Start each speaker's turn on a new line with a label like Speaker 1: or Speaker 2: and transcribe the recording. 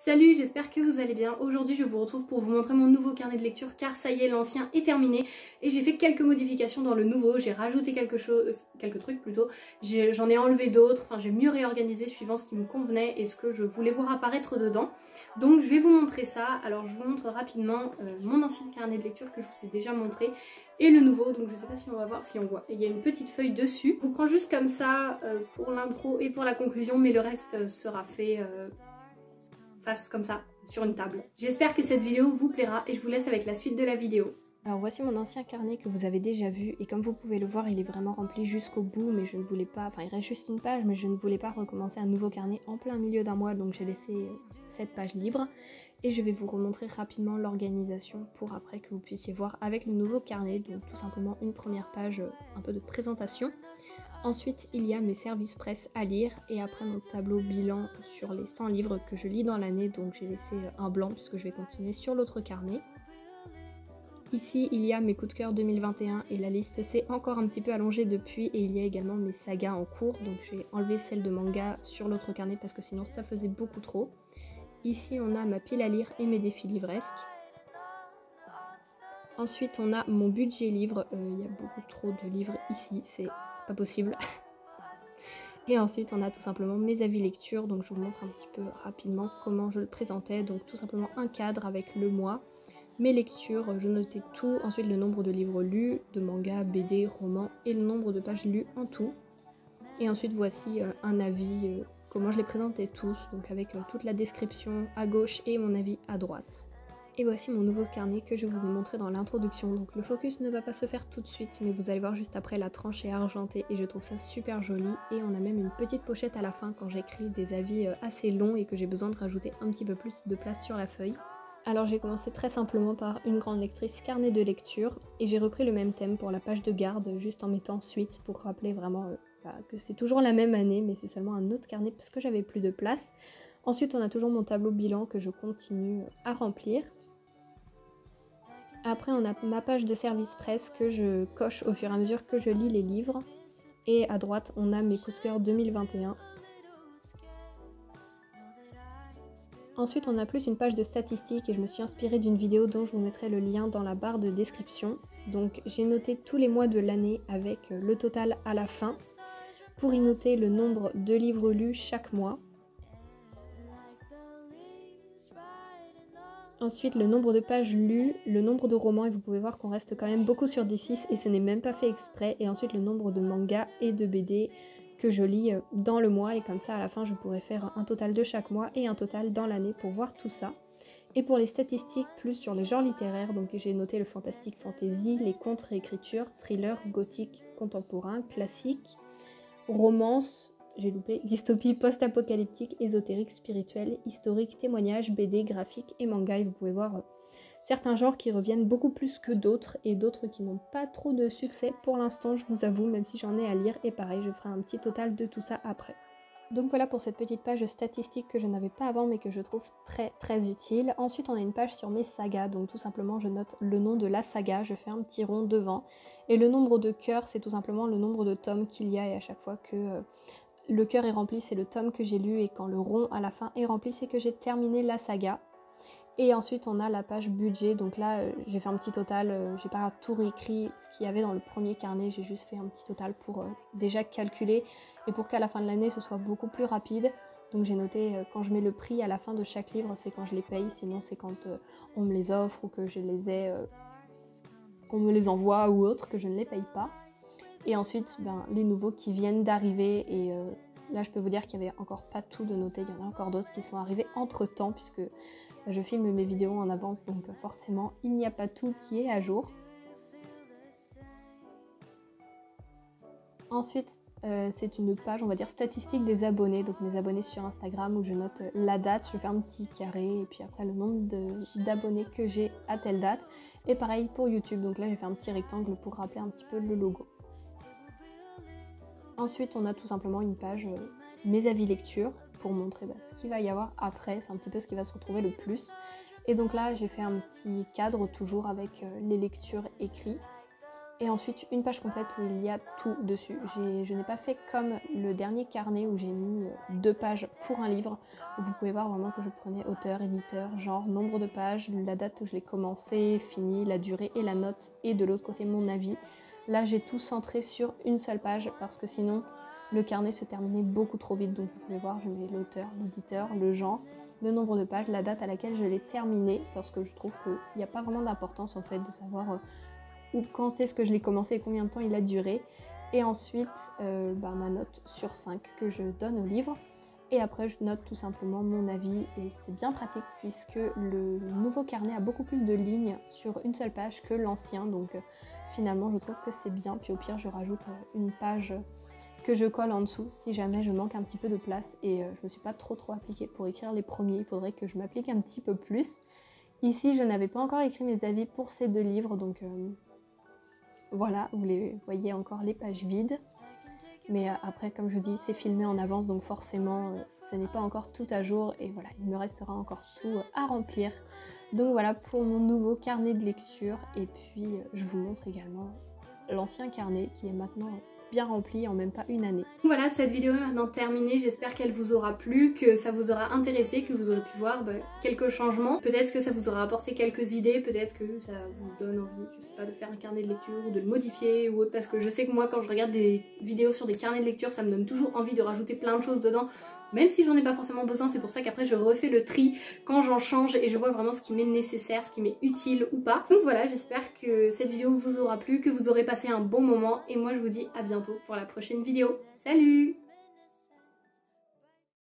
Speaker 1: Salut, j'espère que vous allez bien. Aujourd'hui je vous retrouve pour vous montrer mon nouveau carnet de lecture car ça y est, l'ancien est terminé et j'ai fait quelques modifications dans le nouveau, j'ai rajouté quelques trucs plutôt, j'en ai enlevé d'autres, enfin j'ai mieux réorganisé suivant ce qui me convenait et ce que je voulais voir apparaître dedans. Donc je vais vous montrer ça. Alors je vous montre rapidement mon ancien carnet de lecture que je vous ai déjà montré et le nouveau, donc je sais pas si on va voir, si on voit. Et il y a une petite feuille dessus. Je vous prends juste comme ça pour l'intro et pour la conclusion, mais le reste sera fait face comme ça sur une table. J'espère que cette vidéo vous plaira et je vous laisse avec la suite de la vidéo.
Speaker 2: Alors voici mon ancien carnet que vous avez déjà vu et comme vous pouvez le voir il est vraiment rempli jusqu'au bout mais je ne voulais pas, enfin il reste juste une page mais je ne voulais pas recommencer un nouveau carnet en plein milieu d'un mois donc j'ai laissé cette page libre et je vais vous remontrer rapidement l'organisation pour après que vous puissiez voir avec le nouveau carnet, donc tout simplement une première page un peu de présentation. Ensuite, il y a mes services presse à lire et après mon tableau bilan sur les 100 livres que je lis dans l'année, donc j'ai laissé un blanc puisque je vais continuer sur l'autre carnet. Ici, il y a mes coups de cœur 2021 et la liste s'est encore un petit peu allongée depuis et il y a également mes sagas en cours, donc j'ai enlevé celle de manga sur l'autre carnet parce que sinon ça faisait beaucoup trop. Ici, on a ma pile à lire et mes défis livresques. Ensuite, on a mon budget livre, il y a beaucoup trop de livres ici, c'est pas possible. Et ensuite on a tout simplement mes avis lecture, donc je vous montre un petit peu rapidement comment je le présentais, donc tout simplement un cadre avec le mois, mes lectures, je notais tout, ensuite le nombre de livres lus, de mangas, BD, romans et le nombre de pages lues en tout. Et ensuite voici un avis, comment je les présentais tous, donc avec toute la description à gauche et mon avis à droite. Et voici mon nouveau carnet que je vous ai montré dans l'introduction, donc le focus ne va pas se faire tout de suite mais vous allez voir juste après, la tranche est argentée et je trouve ça super joli et on a même une petite pochette à la fin quand j'écris des avis assez longs et que j'ai besoin de rajouter un petit peu plus de place sur la feuille. Alors j'ai commencé très simplement par une grande lectrice carnet de lecture et j'ai repris le même thème pour la page de garde juste en mettant suite pour rappeler vraiment que c'est toujours la même année mais c'est seulement un autre carnet parce que j'avais plus de place. Ensuite on a toujours mon tableau bilan que je continue à remplir. Après on a ma page de service presse que je coche au fur et à mesure que je lis les livres. Et à droite on a mes coups de cœur 2021. Ensuite on a plus une page de statistiques et je me suis inspirée d'une vidéo dont je vous mettrai le lien dans la barre de description. Donc j'ai noté tous les mois de l'année avec le total à la fin pour y noter le nombre de livres lus chaque mois. Ensuite, le nombre de pages lues, le nombre de romans, et vous pouvez voir qu'on reste quand même beaucoup sur D6 et ce n'est même pas fait exprès. Et ensuite, le nombre de mangas et de BD que je lis dans le mois. Et comme ça, à la fin, je pourrais faire un total de chaque mois et un total dans l'année pour voir tout ça. Et pour les statistiques, plus sur les genres littéraires, donc j'ai noté le fantastique fantasy, les contes réécritures, thriller, gothique, contemporain, classique, romance, j'ai loupé, dystopie post-apocalyptique, ésotérique, spirituelle, historique, témoignage, BD, graphique et manga. Et vous pouvez voir certains genres qui reviennent beaucoup plus que d'autres et d'autres qui n'ont pas trop de succès pour l'instant, je vous avoue, même si j'en ai à lire. Et pareil, je ferai un petit total de tout ça après. Donc voilà pour cette petite page statistique que je n'avais pas avant mais que je trouve très utile. Ensuite on a une page sur mes sagas, donc tout simplement je note le nom de la saga, je fais un petit rond devant. Et le nombre de cœurs, c'est tout simplement le nombre de tomes qu'il y a et à chaque fois que le cœur est rempli, c'est le tome que j'ai lu et quand le rond à la fin est rempli, c'est que j'ai terminé la saga. Et ensuite on a la page budget, donc là j'ai fait un petit total, j'ai pas tout réécrit ce qu'il y avait dans le premier carnet, j'ai juste fait un petit total pour déjà calculer et pour qu'à la fin de l'année ce soit beaucoup plus rapide. Donc j'ai noté quand je mets le prix à la fin de chaque livre, c'est quand je les paye, sinon c'est quand on me les offre ou que je les ai, qu'on me les envoie ou autre, que je ne les paye pas. Et ensuite les nouveaux qui viennent d'arriver et là je peux vous dire qu'il n'y avait encore pas tout de noté, il y en a encore d'autres qui sont arrivés entre temps puisque je filme mes vidéos en avance, donc forcément, il n'y a pas tout qui est à jour. Ensuite, c'est une page, on va dire, statistique des abonnés, donc mes abonnés sur Instagram, où je note la date, je fais un petit carré, et puis après le nombre d'abonnés que j'ai à telle date. Et pareil pour YouTube, donc là j'ai fait un petit rectangle pour rappeler un petit peu le logo. Ensuite, on a tout simplement une page mes avis lecture, pour montrer ce qu'il va y avoir après, c'est un petit peu ce qui va se retrouver le plus. Et donc là j'ai fait un petit cadre toujours avec les lectures écrites Et ensuite une page complète où il y a tout dessus. Je n'ai pas fait comme le dernier carnet où j'ai mis 2 pages pour un livre. Où vous pouvez voir vraiment que je prenais auteur, éditeur, genre, nombre de pages, la date où je l'ai commencé, fini, la durée et la note. Et de l'autre côté mon avis. Là j'ai tout centré sur une seule page parce que sinon le carnet se terminait beaucoup trop vite. Donc vous pouvez voir, je mets l'auteur, l'éditeur, le genre, le nombre de pages, la date à laquelle je l'ai terminé. Parce que je trouve qu'il n'y a pas vraiment d'importance en fait de savoir... ou quand est-ce que je l'ai commencé et combien de temps il a duré. Et ensuite, ma note sur 5 que je donne au livre. Et après, je note tout simplement mon avis. Et c'est bien pratique puisque le nouveau carnet a beaucoup plus de lignes sur une seule page que l'ancien. Donc finalement, je trouve que c'est bien. Puis au pire, je rajoute une page que je colle en dessous si jamais je manque un petit peu de place. Et je me suis pas trop appliquée pour écrire les premiers. Il faudrait que je m'applique un petit peu plus. Ici, je n'avais pas encore écrit mes avis pour ces 2 livres. Donc... voilà, vous les voyez encore les pages vides. Mais après, comme je dis, c'est filmé en avance, donc forcément, ce n'est pas encore tout à jour. Et voilà, il me restera encore tout à remplir. Donc voilà pour mon nouveau carnet de lecture. Et puis, je vous montre également l'ancien carnet qui est maintenant bien rempli en même pas une année.
Speaker 1: Voilà, cette vidéo est maintenant terminée, j'espère qu'elle vous aura plu, que ça vous aura intéressé, que vous aurez pu voir quelques changements. Peut-être que ça vous aura apporté quelques idées, peut-être que ça vous donne envie, je sais pas, de faire un carnet de lecture ou de le modifier ou autre, parce que je sais que moi quand je regarde des vidéos sur des carnets de lecture, ça me donne toujours envie de rajouter plein de choses dedans. Même si j'en ai pas forcément besoin, c'est pour ça qu'après je refais le tri quand j'en change et je vois vraiment ce qui m'est nécessaire, ce qui m'est utile ou pas. Donc voilà, j'espère que cette vidéo vous aura plu, que vous aurez passé un bon moment et moi je vous dis à bientôt pour la prochaine vidéo. Salut!